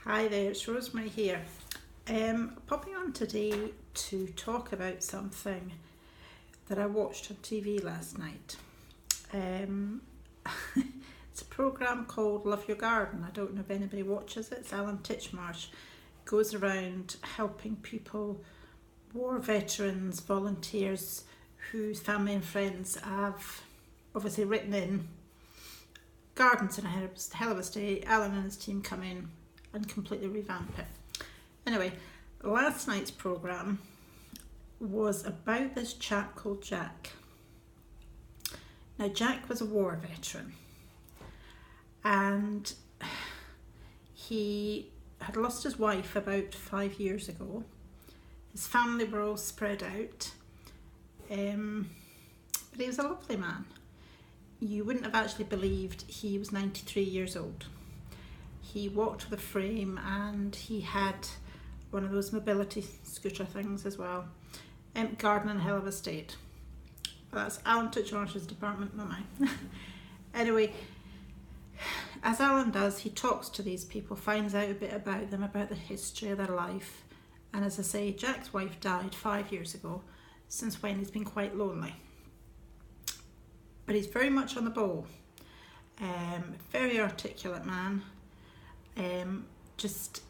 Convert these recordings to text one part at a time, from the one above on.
Hi there, it's Rosemary here. Popping on today to talk about something that I watched on TV last night. It's a programme called Love Your Garden. I don't know if anybody watches it. It's Alan Titchmarsh. Goes around helping people, war veterans, volunteers whose family and friends have obviously written in gardens in a hell of a state. Alan and his team come in and completely revamp it. Anyway, last night's programme was about this chap called Jack. Now, Jack was a war veteran and he had lost his wife about 5 years ago. His family were all spread out, but he was a lovely man. You wouldn't have actually believed he was 93 years old. He walked with a frame and he had one of those mobility scooter things as well. Garden in a hell of a state. That's Alan Titchmarsh's department, not mine. Anyway, as Alan does, he talks to these people, finds out a bit about them, about the history of their life. And as I say, Jack's wife died 5 years ago, since when he's been quite lonely. But he's very much on the ball. Very articulate man. Just,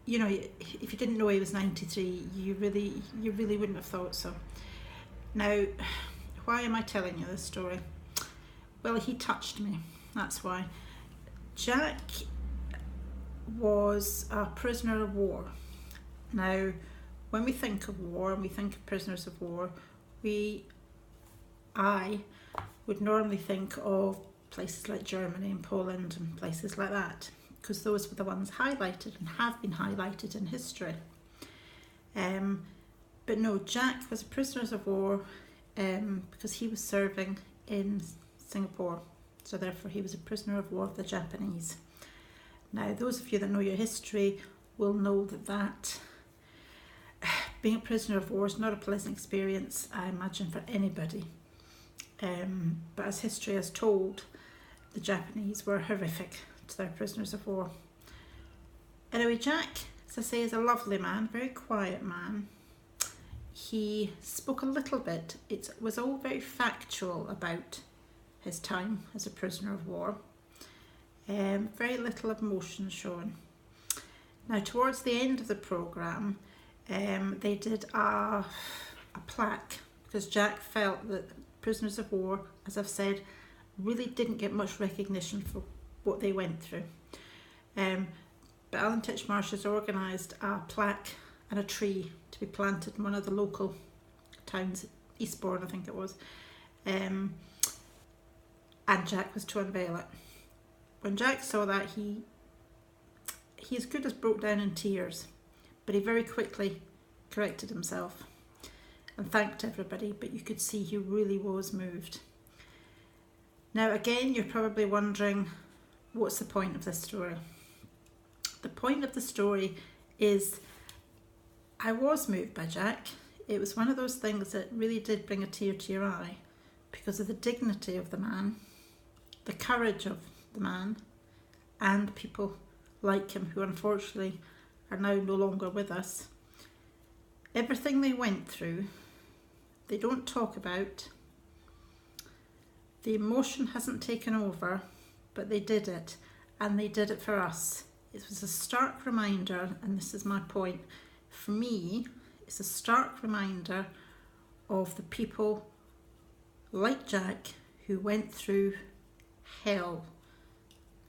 you know, if you didn't know he was 93, you really wouldn't have thought so. Now, why am I telling you this story? Well, he touched me, that's why. Jack was a prisoner of war. Now, when we think of war and we think of prisoners of war, I would normally think of places like Germany and Poland and places like that, because those were the ones highlighted and have been highlighted in history. But no, Jack was a prisoner of war because he was serving in Singapore, so therefore he was a prisoner of war of the Japanese. Now, those of you that know your history will know that being a prisoner of war is not a pleasant experience, I imagine, for anybody. But as history has told, the Japanese were horrific to their prisoners of war. Anyway, Jack, as I say, is a lovely man, very quiet man. He spoke a little bit. It was all very factual about his time as a prisoner of war. Very little emotion shown. Now, towards the end of the programme, they did a plaque, because Jack felt that prisoners of war, as I've said, really didn't get much recognition for what they went through. But Alan Titchmarsh has organised a plaque and a tree to be planted in one of the local towns, Eastbourne I think it was, and Jack was to unveil it. When Jack saw that, he as good as broke down in tears, but he very quickly corrected himself and thanked everybody, but you could see he really was moved. Now again, you're probably wondering, what's the point of this story? The point of the story is I was moved by Jack. It was one of those things that really did bring a tear to your eye because of the dignity of the man, the courage of the man, and people like him who unfortunately are now no longer with us. Everything they went through, they don't talk about. The emotion hasn't taken over, but they did it, and they did it for us. It was a stark reminder, and this is my point, for me, it's a stark reminder of the people like Jack who went through hell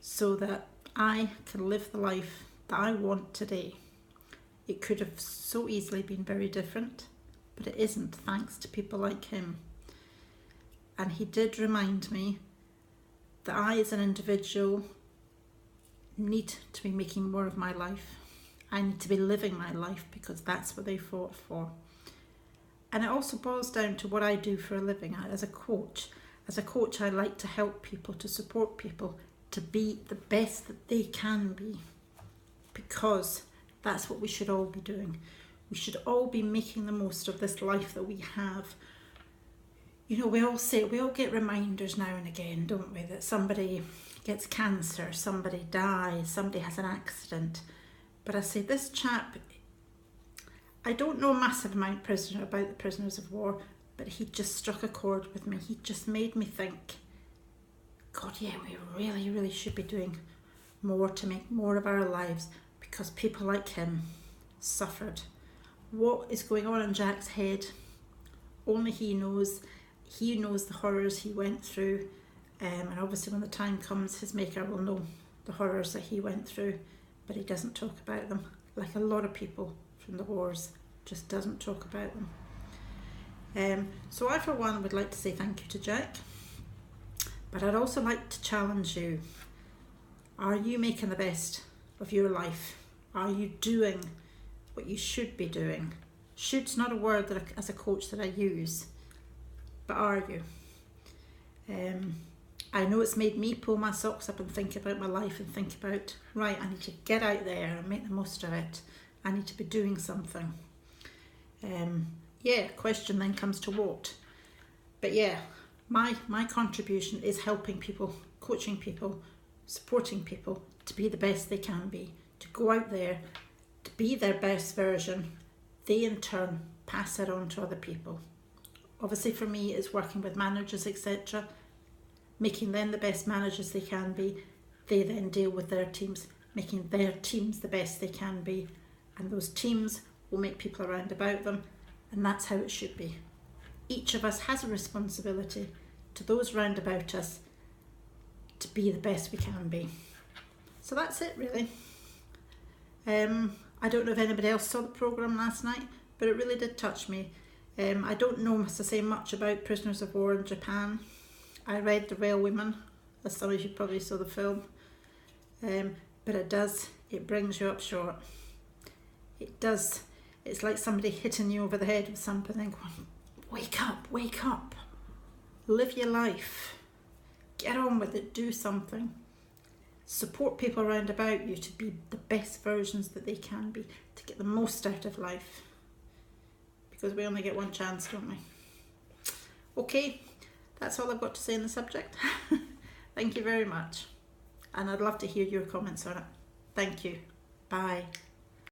so that I can live the life that I want today. It could have so easily been very different, but it isn't, thanks to people like him. And he did remind me that I, as an individual, need to be making more of my life. I need to be living my life because that's what they fought for. And it also boils down to what I do for a living. As a coach, I like to help people, to support people, to be the best that they can be, because that's what we should all be doing. We should all be making the most of this life that we have. You know, we all get reminders now and again, don't we, that somebody gets cancer, somebody dies, somebody has an accident. But I say this chap, I don't know a massive amount about the prisoners of war, but he just struck a chord with me. He just made me think, God, yeah, we really, really should be doing more to make more of our lives, because people like him suffered. What is going on in Jack's head, only he knows. He knows the horrors he went through, and obviously when the time comes, his maker will know the horrors that he went through, but he doesn't talk about them, like a lot of people from the wars, just doesn't talk about them. So I, for one, would like to say thank you to Jack, but I'd also like to challenge you. Are you making the best of your life? Are you doing what you should be doing? Should's not a word that as a coach that I use, but are you? I know it's made me pull my socks up and think about my life and think about, right, I need to get out there and make the most of it. I need to be doing something. Question then comes to what? But yeah, my contribution is helping people, coaching people, supporting people to be the best they can be, to go out there, to be their best version. They in turn pass it on to other people. Obviously for me it's working with managers, etc., making them the best managers they can be. They then deal with their teams, making their teams the best they can be, and those teams will make people around about them, and that's how it should be. Each of us has a responsibility to those round about us to be the best we can be. So that's it really. I don't know if anybody else saw the programme last night, but it really did touch me. I don't know, must I say, much about prisoners of war in Japan. I read The Railwayman, as some of you probably saw the film, but it brings you up short. It does. It's like somebody hitting you over the head with something and going, wake up, live your life, get on with it, do something. Support people around about you to be the best versions that they can be, to get the most out of life. Because we only get one chance, don't we? Okay, that's all I've got to say on the subject. Thank you very much. And I'd love to hear your comments on it. Thank you. Bye.